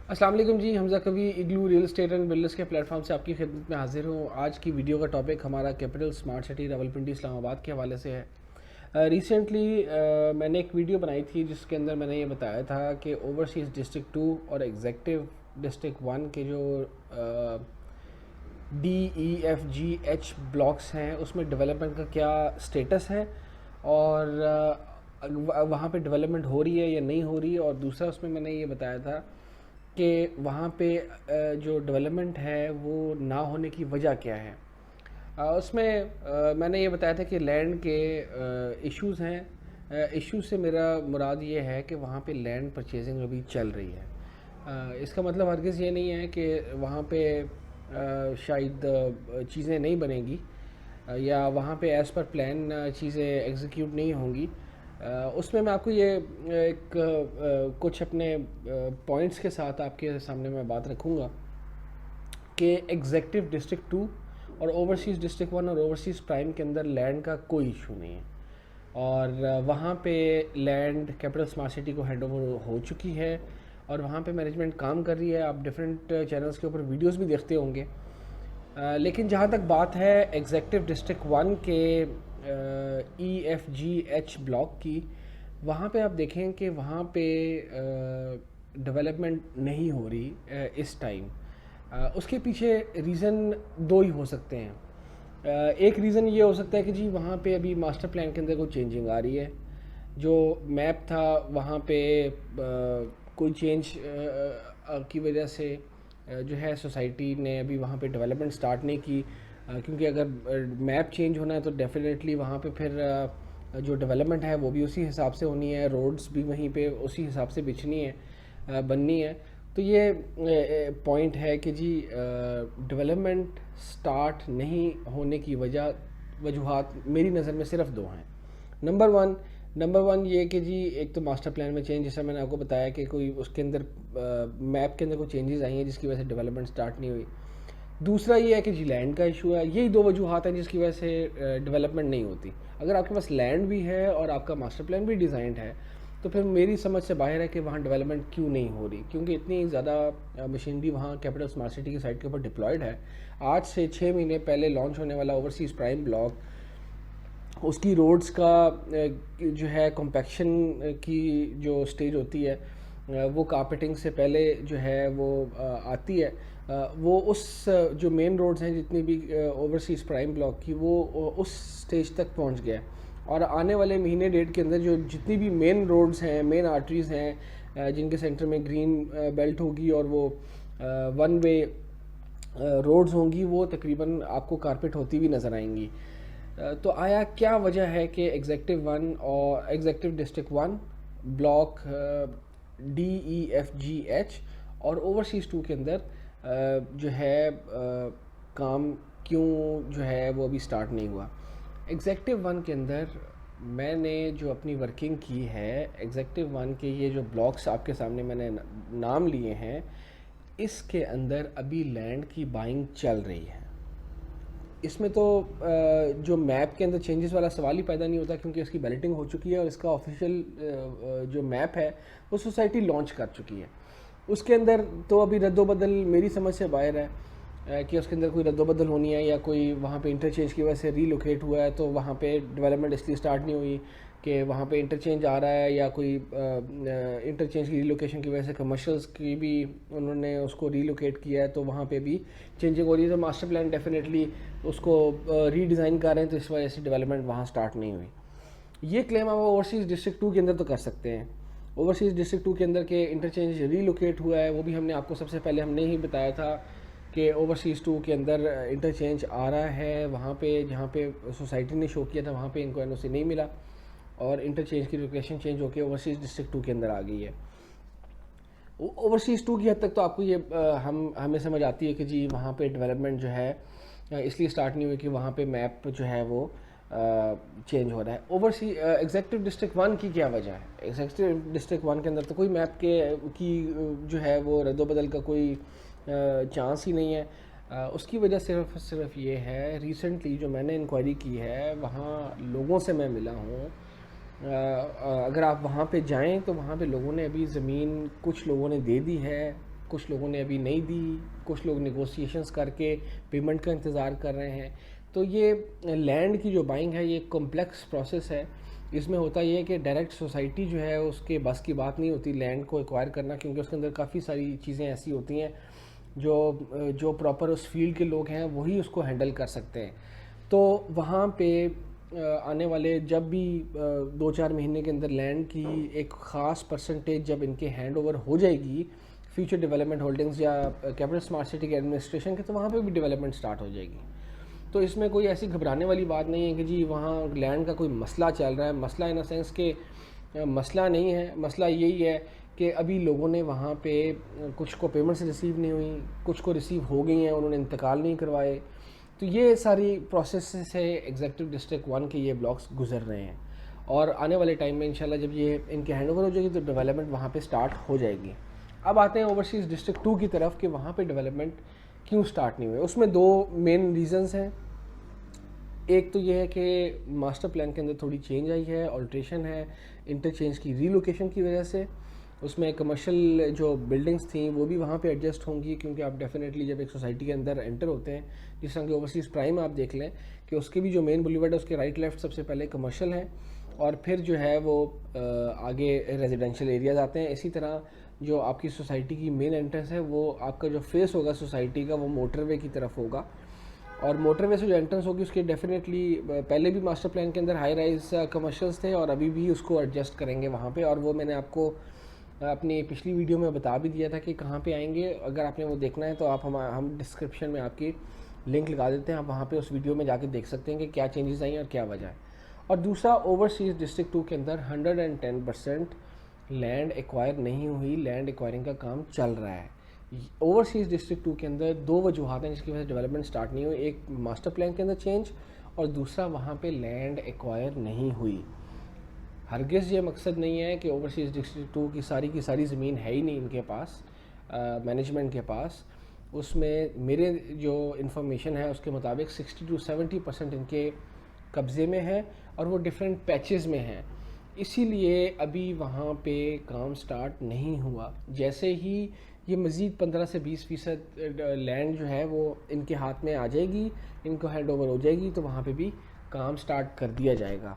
السلام علیکم جی، حمزہ کبھی Igloo real estate and builders کے پلیٹ فارم سے آپ کی خدمت میں حاضر ہوں۔ آج کی ویڈیو کا ٹاپک ہمارا کیپٹل اسمارٹ سٹی راولپنڈی اسلام آباد کے حوالے سے ہے۔ ریسنٹلی میں نے ایک ویڈیو بنائی تھی جس کے اندر میں نے یہ بتایا تھا کہ اوورسیز ڈسٹرکٹ 2 اور ایگزیکٹو ڈسٹرکٹ 1 کے جو DEFGH بلاکس ہیں اس میں ڈیولپمنٹ کا کیا سٹیٹس ہے، اور وہاں پہ ڈیولپمنٹ ہو رہی ہے یا نہیں ہو رہی، اور دوسرا اس میں نے یہ بتایا تھا کہ وہاں پہ جو ڈیولپمنٹ ہے وہ نہ ہونے کی وجہ کیا ہے۔ اس میں میں نے یہ بتایا تھا کہ لینڈ کے ایشوز ہیں۔ ایشوز سے میرا مراد یہ ہے کہ وہاں پہ لینڈ پرچیزنگ ابھی چل رہی ہے۔ اس کا مطلب ہرگز یہ نہیں ہے کہ وہاں پہ شاید چیزیں نہیں بنیں گی یا وہاں پہ ایز پر پلان چیزیں ایگزیکیوٹ نہیں ہوں گی۔ اس میں آپ کو یہ ایک کچھ اپنے پوائنٹس کے ساتھ آپ کے سامنے میں بات رکھوں گا کہ ایگزیکٹو ڈسٹرکٹ 2 اور اوورسیز ڈسٹرکٹ 1 اور اوورسیز پرائم کے اندر لینڈ کا کوئی ایشو نہیں ہے، اور وہاں پہ لینڈ کیپٹل اسمارٹ سٹی کو ہینڈ اوور ہو چکی ہے اور وہاں پہ مینجمنٹ کام کر رہی ہے۔ آپ ڈفرینٹ چینلز کے اوپر ویڈیوز بھی دیکھتے ہوں گے، لیکن جہاں تک بات ہے ایگزیکٹو ڈسٹرکٹ 1 کے EFGH بلاک کی، وہاں پہ آپ دیکھیں کہ وہاں پہ ڈیولپمنٹ نہیں ہو رہی اس ٹائم۔ اس کے پیچھے ریزن دو ہی ہو سکتے ہیں۔ ایک ریزن یہ ہو سکتا ہے کہ جی وہاں پہ ابھی ماسٹر پلان کے اندر کوئی چینجنگ آ رہی ہے، جو میپ تھا وہاں پہ کوئی چینج کی وجہ سے جو ہے سوسائٹی نے ابھی وہاں پہ ڈیولپمنٹ سٹارٹ نہیں کی، کیونکہ اگر میپ چینج ہونا ہے تو ڈیفینیٹلی وہاں پہ پھر جو ڈیولپمنٹ ہے وہ بھی اسی حساب سے ہونی ہے، روڈز بھی وہیں پہ اسی حساب سے بچھنی ہے، بننی ہے۔ تو یہ پوائنٹ ہے کہ جی ڈیولپمنٹ سٹارٹ نہیں ہونے کی وجوہات میری نظر میں صرف دو ہیں۔ نمبر ون یہ کہ جی ایک تو ماسٹر پلان میں چینج، جیسا میں نے آپ کو بتایا کہ کوئی اس کے اندر میپ کے اندر کوئی چینجز آئی ہیں جس کی وجہ سے ڈیولپمنٹ سٹارٹ نہیں ہوئی۔ دوسرا یہ ہے کہ جی لینڈ کا ایشو ہے۔ یہی دو وجوہات ہیں جس کی وجہ سے ڈیولپمنٹ نہیں ہوتی۔ اگر آپ کے پاس لینڈ بھی ہے اور آپ کا ماسٹر پلان بھی ڈیزائنڈ ہے تو پھر میری سمجھ سے باہر ہے کہ وہاں ڈیولپمنٹ کیوں نہیں ہو رہی، کیونکہ اتنی زیادہ مشینری وہاں کیپٹل اسمارٹ سٹی کی سائٹ کے اوپر ڈپلائڈ ہے۔ آج سے 6 مہینے پہلے لانچ ہونے والا اوورسیز پرائم بلاک، اس کی روڈز کا جو ہے کمپیکشن کی جو سٹیج ہوتی ہے وہ کارپیٹنگ سے پہلے جو ہے وہ آتی ہے، وہ اس جو مین روڈز ہیں جتنی بھی اوورسیز پرائم بلاک کی وہ اس سٹیج تک پہنچ گیا ہے، اور آنے والے مہینے ڈیٹ کے اندر جو جتنی بھی مین روڈز ہیں، مین آرٹریز ہیں جن کے سینٹر میں گرین بیلٹ ہوگی اور وہ ون وے روڈز ہوں گی، وہ تقریباً آپ کو کارپیٹ ہوتی ہوئی نظر آئیں گی۔ تو آیا کیا وجہ ہے کہ ایگزیکٹو 1 اور ایگزیکٹو ڈسٹرکٹ 1 بلاک DEFGH اور اوورسیز 2 کے اندر جو ہے کام کیوں جو ہے وہ ابھی سٹارٹ نہیں ہوا؟ ایگزیکٹو 1 کے اندر میں نے جو اپنی ورکنگ کی ہے، ایگزیکٹو 1 کے یہ جو بلاکس آپ کے سامنے میں نے نام لیے ہیں، اس کے اندر ابھی لینڈ کی بائنگ چل رہی ہے۔ اس میں تو جو میپ کے اندر چینجز والا سوال ہی پیدا نہیں ہوتا، کیونکہ اس کی بیلٹنگ ہو چکی ہے اور اس کا آفیشیل جو میپ ہے وہ سوسائٹی لانچ کر چکی ہے۔ اس کے اندر تو ابھی رد و بدل میری سمجھ سے باہر ہے کہ اس کے اندر کوئی رد و بدل ہونی ہے یا کوئی وہاں پہ انٹرچینج کی وجہ سے ری لوکیٹ ہوا ہے، تو وہاں پہ ڈیولپمنٹ اس لیے سٹارٹ نہیں ہوئی کہ وہاں پہ انٹرچینج آ رہا ہے، یا کوئی انٹرچینج کی ری لوکیشن کی وجہ سے کمرشلز کی بھی انہوں نے اس کو ری لوکیٹ کیا ہے، تو وہاں پہ بھی چینجنگ ہو رہی ہے۔ تو ماسٹر پلان ڈیفینیٹلی اس کو ری ڈیزائن کر رہے ہیں، تو اس وجہ سے ڈیولپمنٹ وہاں سٹارٹ نہیں ہوئی۔ یہ کلیم آپ اوورسیز ڈسٹرکٹ 2 کے اندر تو کر سکتے ہیں۔ اوورسیز ڈسٹرکٹ 2 کے اندر کے انٹرچینج ری لوکیٹ ہوا ہے، وہ بھی ہم نے آپ کو سب سے پہلے ہم نے ہی بتایا تھا کہ اوورسیز 2 کے اندر انٹرچینج آ رہا ہے، وہاں پہ جہاں پہ سوسائٹی نے شو کیا تھا وہاں پہ ان کو NOC نہیں ملا، اور انٹرچینج کی لوکیشن چینج ہو کے اوورسیز ڈسٹرکٹ 2 کے اندر آ گئی ہے۔ اوورسیز 2 کی حد تک تو آپ کو یہ ہمیں سمجھ آتی ہے کہ جی وہاں پہ ڈیولپمنٹ جو ہے اس لیے سٹارٹ نہیں ہوئی کہ وہاں پہ میپ جو ہے وہ چینج ہو رہا ہے۔ ایگزیکٹو ڈسٹرکٹ 1 کی کیا وجہ ہے؟ ایگزیکٹو ڈسٹرکٹ 1 کے اندر تو کوئی میپ کی جو ہے وہ رد و بدل کا کوئی چانس ہی نہیں ہے۔ اس کی وجہ صرف یہ ہے، ریسنٹلی جو میں نے انکوائری کی ہے وہاں لوگوں سے میں ملا ہوں، اگر آپ وہاں پہ جائیں تو وہاں پہ لوگوں نے ابھی زمین کچھ لوگوں نے دے دی ہے، کچھ لوگوں نے ابھی نہیں دی, کچھ لوگ نیگوسیشنز کر کے پیمنٹ کا انتظار کر رہے ہیں. تو یہ لینڈ کی جو بائنگ ہے یہ ایک کمپلیکس پروسیس ہے. اس میں ہوتا یہ ہے کہ ڈائریکٹ سوسائٹی جو ہے اس کے بس کی بات نہیں ہوتی لینڈ کو ایکوائر کرنا, کیونکہ اس کے اندر کافی ساری چیزیں ایسی ہوتی ہیں جو پراپر اس فیلڈ کے لوگ ہیں وہی اس کو ہینڈل کر سکتے ہیں. تو وہاں پہ آنے والے جب بھی 2-4 مہینے کے اندر لینڈ کی ایک خاص پرسنٹیج جب ان کے ہینڈ اوور ہو جائے گی فیوچر ڈیولپمنٹ ہولڈنگز یا کیپٹل اسمارٹ سٹی کے ایڈمنسٹریشن کے, تو وہاں پہ بھی ڈیولپمنٹ سٹارٹ ہو جائے گی. تو اس میں کوئی ایسی گھبرانے والی بات نہیں ہے کہ جی وہاں لینڈ کا کوئی مسئلہ چل رہا ہے. مسئلہ ان اے سینس کہ مسئلہ نہیں ہے, مسئلہ یہی ہے کہ ابھی لوگوں نے وہاں پہ کچھ کو پیمنٹس ریسیو نہیں ہوئی, کچھ کو ریسیو ہو گئی ہیں, انہوں نے انتقال نہیں کروائے. تو یہ ساری پروسیس سے ایگزیکٹو ڈسٹرکٹ 1 کے یہ بلاکس گزر رہے ہیں, اور آنے والے ٹائم میں انشاءاللہ جب یہ ان کے ہینڈ اوور ہو جائے گی تو ڈیولپمنٹ وہاں پہ سٹارٹ ہو جائے گی. اب آتے ہیں اوورسیز ڈسٹرکٹ 2 کی طرف کہ وہاں پہ ڈیولپمنٹ کیوں سٹارٹ نہیں ہوئے. اس میں 2 مین ریزنز ہیں. ایک تو یہ ہے کہ ماسٹر پلان کے اندر تھوڑی چینج آئی ہے, آلٹریشن ہے انٹرچینج کی ری لوکیشن کی وجہ سے. اس میں کمرشل جو بلڈنگس تھیں وہ بھی وہاں پہ ایڈجسٹ ہوں گی, کیونکہ آپ ڈیفینیٹلی جب ایک سوسائٹی کے اندر انٹر ہوتے ہیں, جس طرح کہ اوورسیز پرائم آپ دیکھ لیں کہ اس کے بھی جو مین بولیورڈ ہے اس کے رائٹ لیفٹ سب سے پہلے کمرشل ہیں, اور پھر جو ہے وہ آگے ریزیڈینشیل ایریاز آتے ہیں. اسی طرح جو آپ کی سوسائٹی کی مین انٹرنس ہے وہ آپ کا جو فیس ہوگا سوسائٹی کا وہ موٹر وے کی طرف ہوگا, اور موٹر وے سے جو انٹرنس ہوگی اس کے ڈیفینیٹلی پہلے بھی ماسٹر پلان کے اندر ہائی رائز کمرشلز تھے اور ابھی بھی اس کو ایڈجسٹ کریں گے وہاں پہ, اور وہ میں نے آپ کو اپنی پچھلی ویڈیو میں بتا بھی دیا تھا کہ کہاں پہ آئیں گے. اگر آپ نے وہ دیکھنا ہے تو آپ ہم ڈسکرپشن میں آپ کی لنک لگا دیتے ہیں, آپ وہاں پہ اس ویڈیو میں جا کے دیکھ سکتے ہیں کہ کیا چینجز آئیں اور کیا وجہ ہے. اور دوسرا اوورسیز ڈسٹرکٹ 2 کے اندر 110% لینڈ ایکوائر نہیں ہوئی, لینڈ ایکوائرنگ کا کام چل رہا ہے. اوورسیز ڈسٹرکٹ 2 کے اندر 2 وجوہات ہیں جس کی وجہ سے ڈیولپمنٹ سٹارٹ نہیں ہوئی. ایک ماسٹر پلان کے اندر چینج, اور دوسرا وہاں پہ لینڈ ایکوائر نہیں ہوئی. ہرگز یہ مقصد نہیں ہے کہ اوورسیز ڈسٹرکٹ 2 کی ساری زمین ہے ہی نہیں ان کے پاس, مینجمنٹ کے پاس. اس میں میرے جو انفارمیشن ہے اس کے مطابق 60 سے 70% ان کے قبضے میں ہے, اور وہ ڈیفرنٹ پیچز میں ہیں. اسی لیے ابھی وہاں پہ کام سٹارٹ نہیں ہوا. جیسے ہی یہ مزید 15 سے 20% لینڈ جو ہے وہ ان کے ہاتھ میں آ جائے گی, ان کو ہینڈ اوور ہو جائے گی, تو وہاں پہ بھی کام سٹارٹ کر دیا جائے گا.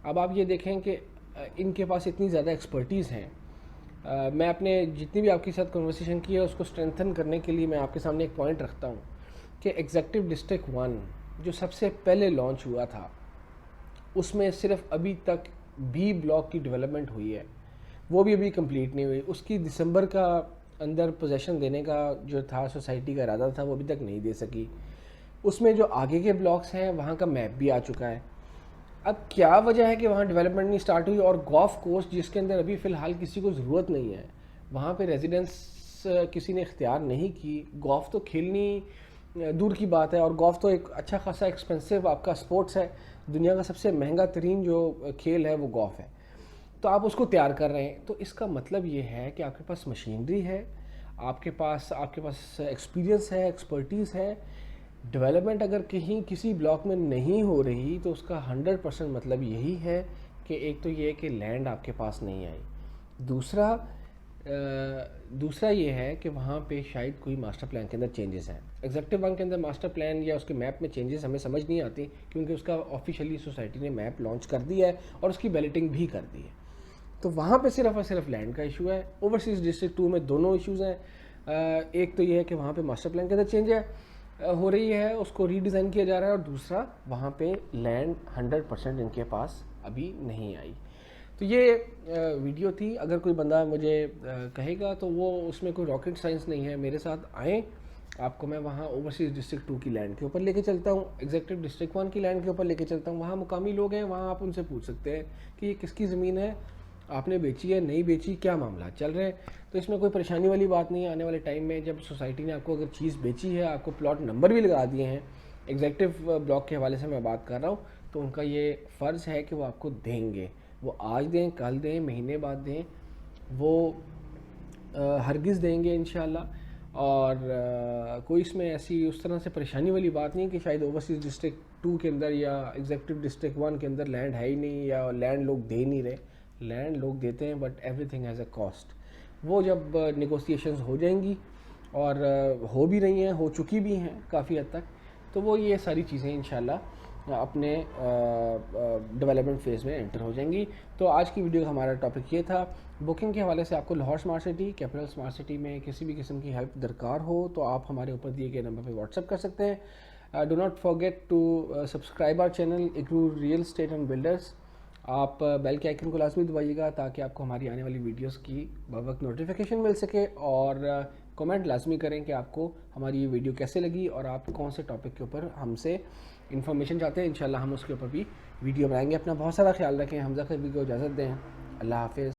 اب آپ یہ دیکھیں کہ ان کے پاس اتنی زیادہ ایکسپرٹیز ہیں. میں اپنے جتنی بھی آپ کے ساتھ کنورسیشن کی ہے اس کو اسٹرینتھن کرنے کے لیے میں آپ کے سامنے ایک پوائنٹ رکھتا ہوں کہ ایگزیکٹو ڈسٹرکٹ 1 جو سب سے پہلے لانچ ہوا تھا اس میں صرف ابھی تک بی بلاک کی ڈیولپمنٹ ہوئی ہے, وہ بھی ابھی کمپلیٹ نہیں ہوئی. اس کی دسمبر کا اندر پوزیشن دینے کا جو تھا سوسائٹی کا ارادہ تھا وہ ابھی تک نہیں دے سکی. اس میں جو آگے کے بلاکس ہیں وہاں کا میپ بھی آ چکا ہے. اب کیا وجہ ہے کہ وہاں ڈیولپمنٹ نہیں سٹارٹ ہوئی, اور گولف کورس جس کے اندر ابھی فی الحال کسی کو ضرورت نہیں ہے, وہاں پہ ریزیڈنس کسی نے اختیار نہیں کی. گولف تو کھیلنی دور کی بات ہے, اور گولف تو ایک اچھا خاصا ایکسپینسو آپ کا سپورٹس ہے, دنیا کا سب سے مہنگا ترین جو کھیل ہے وہ گولف ہے. تو آپ اس کو تیار کر رہے ہیں, تو اس کا مطلب یہ ہے کہ آپ کے پاس مشینری ہے, آپ کے پاس ایکسپیرینس ہے, ایکسپرٹیز ہے. ڈیولپمنٹ اگر کہیں کسی بلاک میں نہیں ہو رہی تو اس کا 100% مطلب یہی ہے کہ ایک تو یہ ہے کہ لینڈ آپ کے پاس نہیں آئی, دوسرا یہ ہے کہ وہاں پہ شاید کوئی ماسٹر پلان کے اندر چینجز ہیں. ایگزیکٹو 1 کے اندر ماسٹر پلان یا اس کے میپ میں چینجز ہمیں سمجھ نہیں آتی, کیونکہ اس کا آفیشیلی سوسائٹی نے میپ لانچ کر دیا ہے اور اس کی بیلٹنگ بھی کر دی ہے. تو وہاں پہ صرف اور صرف لینڈ کا ایشو ہے. اوورسیز ڈسٹرکٹ 2 میں دونوں ایشوز ہیں. ایک تو یہ ہے کہ وہاں پہ ماسٹر پلان کے اندر چینج ہو رہی ہے, اس کو ری ڈیزائن کیا جا رہا ہے, اور دوسرا وہاں پہ لینڈ 100% ان کے پاس ابھی نہیں آئی. تو یہ ویڈیو تھی. اگر کوئی بندہ مجھے کہے گا تو وہ اس میں کوئی راکٹ سائنس نہیں ہے, میرے ساتھ آئیں, آپ کو میں وہاں اوورسیز ڈسٹرکٹ 2 کی لینڈ کے اوپر لے کے چلتا ہوں, ایگزیکٹو ڈسٹرکٹ 1 کی لینڈ کے اوپر لے کے چلتا ہوں. وہاں مقامی لوگ ہیں, وہاں آپ ان سے پوچھ سکتے ہیں کہ یہ کس کی زمین ہے, آپ نے بیچی ہے, نہیں بیچی, کیا معاملات چل رہے ہیں. تو اس میں کوئی پریشانی والی بات نہیں ہے. آنے والے ٹائم میں جب سوسائٹی نے آپ کو اگر چیز بیچی ہے, آپ کو پلاٹ نمبر بھی لگا دیے ہیں, ایگزیکٹو بلاک کے حوالے سے میں بات کر رہا ہوں, تو ان کا یہ فرض ہے کہ وہ آپ کو دیں گے. وہ آج دیں, کل دیں, مہینے بعد دیں, وہ ہرگز دیں گے انشاءاللہ. اور کوئی اس میں ایسی اس طرح سے پریشانی والی بات نہیں کہ شاید اوورسیز ڈسٹرکٹ 2 کے اندر یا ایگزیکٹو ڈسٹرکٹ 1 کے اندر لینڈ ہے ہی نہیں, یا لینڈ لوگ دے نہیں رہے. لینڈ لوگ دیتے ہیں, but every thing has a cost. وہ جب نیگوسیشنز ہو جائیں گی اور ہو بھی رہی ہیں, ہو چکی بھی ہیں کافی حد تک. تو وہ یہ ساری چیزیں انشاءاللہ اپنے ڈیولپمنٹ فیز میں انٹر ہو جائیں گی. تو آج کی ویڈیو کا ہمارا ٹاپک یہ تھا. بکنگ کے حوالے سے آپ کو Lahore smart city, capital smart city میں کسی بھی قسم کی ہیلپ درکار ہو تو آپ ہمارے اوپر دیے گئے نمبر پہ واٹس ایپ کر سکتے ہیں. Do not forget to subscribe our channel agro real estate and builders. آپ بیل کے آئیکن کو لازمی دبائیے گا تاکہ آپ کو ہماری آنے والی ویڈیوز کی بوقت نوٹیفیکیشن مل سکے, اور کمنٹ لازمی کریں کہ آپ کو ہماری یہ ویڈیو کیسے لگی اور آپ کون سے ٹاپک کے اوپر ہم سے انفارمیشن چاہتے ہیں. انشاءاللہ ہم اس کے اوپر بھی ویڈیو بنائیں گے. اپنا بہت سارا خیال رکھیں. حمزہ خبیر کو اجازت دیں. اللہ حافظ.